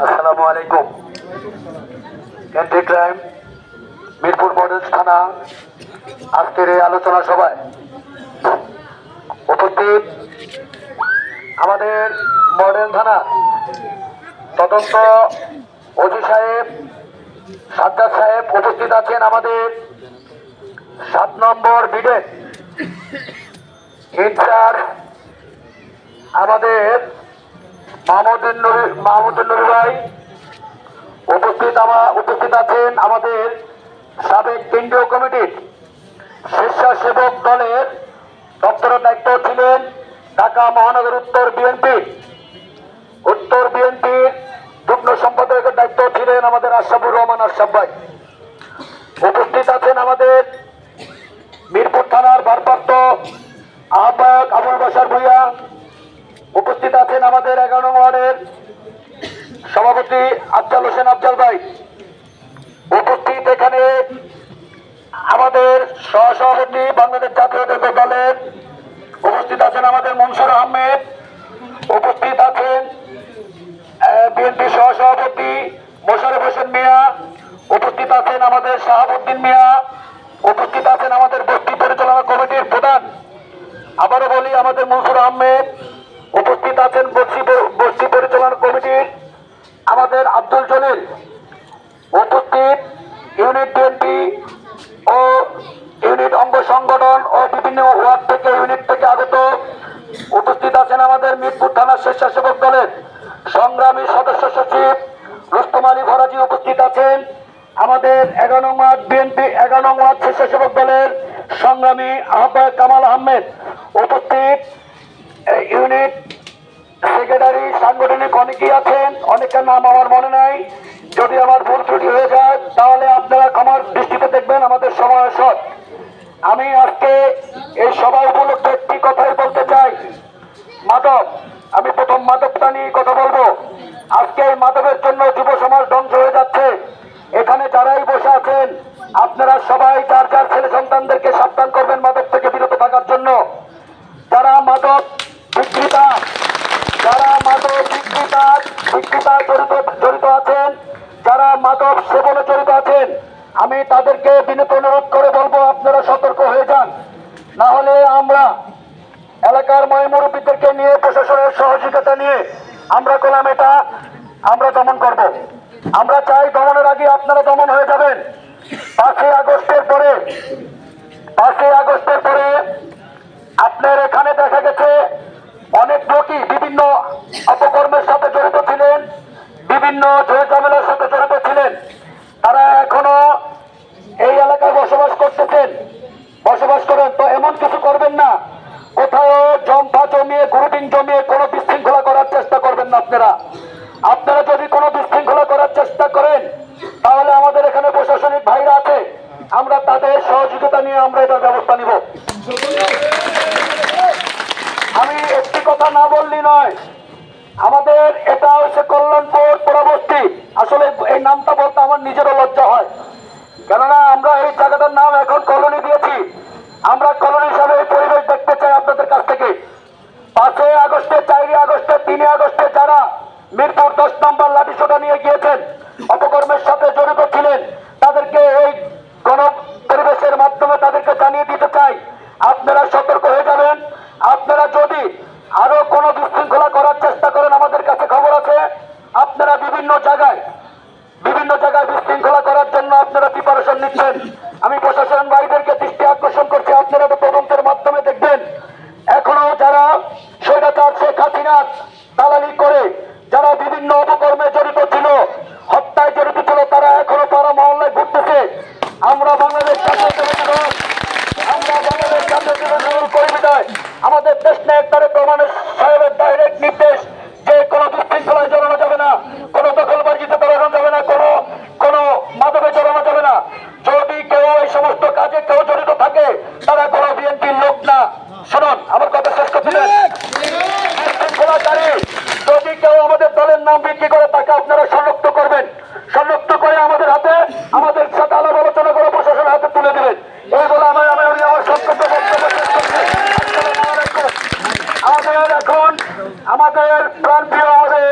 আসসালামু আলাইকুম। Anti crime Mirpur model থানা আজকের এই আলোচনা সভায় উপস্থিত আমাদের মডেল থানা তদন্ত ওসি সাহেব, সাজ্জাদ সাহেব উপস্থিত আছেন। আমাদের 7 নম্বর বিডের ইনচার্জ আমাদের মাহমুদুল নবী ভাই উপস্থিত আছেন। আমাদের সাবেক কেন্দ্রীয় কমিটির স্বেচ্ছাসেবক দলের দপ্তরের দায়িত্ব ছিলেন ঢাকা মহানগর উত্তর বিএনপির যুগ্ম সম্পাদকের দায়িত্ব ছিলেন আমাদের আশরাফুর রহমান আশরাফ ভাই। উপস্থিত আছেন আমাদের মিরপুর থানার ভারপ্রাপ্ত আহ্বায়ক আবুল বাশার ভূঁইয়া। উপস্থিত আছেন আমাদের 11 নং ওয়ার্ডের সভাপতি আফজাল হোসেন আফজাল ভাই। উপস্থিত এখানে আমাদের সহসভাপতি বাংলাদেশ জাতীয়তাবাদী দলের উপস্থিত আছেন আমাদের মনসুর আহমেদ। উপস্থিত আছেন বিএনপি সহসভাপতি মোশাররফ হোসেন মিয়া। উপস্থিত আছেন আমাদের শাহাবুদ্দিন মিয়া। উপস্থিত আছেন আমাদের বস্তি পরিচালনা কমিটির প্রধান, আবারও বলি, আমাদের মনসুর আহমেদ। উপস্থিত আছেন বস্তি পরিচালনা কমিটির আমাদের আব্দুল জলিল। উপস্থিত ইউনিট বিএনপি ও ইউনিট অঙ্গ সংগঠন ও বিভিন্ন ওয়ার্ড থেকে ইউনিট থেকে আগত। উপস্থিত আছেন আমাদের মিরপুর থানার স্বেচ্ছাসেবক দলের সংগ্রামী সদস্য সচিব রুস্তম আলী ফরাজি। উপস্থিত আছেন আমাদের 11 নং ওয়ার্ড বিএনপি 11 নং ওয়ার্ড স্বেচ্ছাসেবক দলের সংগ্রামী আহ্বায়ক কামাল আহমেদ। উপস্থিত ইউনিট সেক্রেটারি সাংগঠনিক অনেকেই আছেন, অনেকের নাম আমার মনে নাই। যদি আমার ভুল ত্রুটি হয়ে যায় তাহলে আপনারা আমার দৃষ্টিতে দেখবেন, আমাদের সময় শর্ট। আমি আজকে এই সভা উপলক্ষে একটি কথাই বলতে চাই। মাদক, আমি প্রথম মাদকটা নিয়ে কথা বলবো। আজকে এই মাদকের জন্য যুব সমাজ ধ্বংস হয়ে যাচ্ছে। এখানে যারাই বসে আছেন আপনারা সবাই যার যার ছেলে সন্তানদেরকে সাবধান করবেন মাদক থেকে বিরত থাকার জন্য। যারা মাদক বিক্রেতা জড়িত আছেন, যারা মাদক সেবনে জড়িত আছেন, আমি তাদেরকে বিনীত অনুরোধ করে বলবো আপনারা সতর্ক হয়ে যান। না হলে আমরা এলাকার মুরব্বীদেরকে নিয়ে প্রশাসনের সহযোগিতা নিয়ে আমরা করলাম এটা আমরা দমন করব। আমরা চাই দমনের আগে আপনারা দমন হয়ে যাবেন। 5ই আগস্টের পরে আপনার এখানে দেখা গেছে অনেক লোকই বিভিন্ন অপকর্মের সাথে জড়িত ছিলেন, বিভিন্ন ঝামেলার সাথে জড়িত ছিলেন। তারা এখনো এই এলাকায় বসবাস করেন। তো এমন কিছু করবেন না, কোথাও জম্পা জমিয়ে গ্রুপিং জমিয়ে কোনো বিশৃঙ্খলা করার চেষ্টা করবেন না। আপনারা যদি কোনো বিশৃঙ্খলা করার চেষ্টা করেন তাহলে আমাদের এখানে প্রশাসনিক ভাইরা আছে, আমরা তাদের সহযোগিতা নিয়ে আমরা এটার ব্যবস্থা নিব। আমি একটি কথা না বললি নয়, আমাদের এটা হচ্ছে কল্যাণপুর পরবর্তী। আসলে এই নামটা বলতে আমার নিজেরও লজ্জা হয়, কেননা আমরা এই জায়গাটার নাম এখন কলোনি দিয়েছি। আমরা কলোনি হিসাবে এই পরিবেশ দেখতে চাই আপনাদের কাছ থেকে। 5ই আগস্টে, 4ই আগস্টে, 3ই আগস্টে যারা মিরপুর 10 নম্বর লাঠিসোঁটা নিয়ে গিয়েছেন, অপকর্মের সাথে জড়িত ছিলেন, তাদেরকে এই গণ পরিবেশের মাধ্যমে তাদেরকে জানিয়ে দিতে চাই আপনারা সতর্ক হয়ে যাবেন। আপনারা যদি আরো কোনো বিশৃঙ্খলা করার চেষ্টা করেন, আমাদের কাছে খবর আছে আপনারা বিভিন্ন জায়গায় বিশৃঙ্খলা করার জন্য আপনারা প্রিপারেশন নিচ্ছেন। আমি প্রশাসন ভাইদেরকে দৃষ্টি আকর্ষণ করছি, আপনারা তো তদন্তের মাধ্যমে দেখবেন এখনো যারা স্বৈরাচার শেখ হাসিনার দালালি করে যারা বিভিন্ন অপকর্মে জড়িত ছিল, হত্যায় জড়িত ছিল, তারা এখনো পাড়া মহল্লায় ঘুরতেছে। আমরা বাংলাদেশ জাতীয়তাবাদী দল করে বিদায় আমাদের দেশ নায়ক তারেক রহমান সাহেবের ডাইরেক্ট নির্দেশ যে কোনো বিশৃঙ্খলায় জড়ানো যাবে না, কোনো দখলবাজিতে জড়ানো যাবে না, কোনো মাদকে জড়ানো যাবে না। যদি কেউ এই সমস্ত কাজে কেউ জড়িত থাকে তারা কোনো বিএনপির লোক না। শুনুন, আমার কথা শেষ করতে দেন। বিশৃঙ্খলাকারী যদি কেউ আমাদের দলের নাম বিক্রি করে তাকে আপনারা শনাক্ত করবেন, শনাক্ত করে আমাদের হাতে, আমাদের সাথে আলাপ আলোচনা করে প্রশাসনের হাতে তুলে দেবেন। এই বলে আমার সংক্ষিপ্ত বক্তব্য শেষ করছি। আমাদের এখন আমাদের প্রাণপ্রিয় আমাদের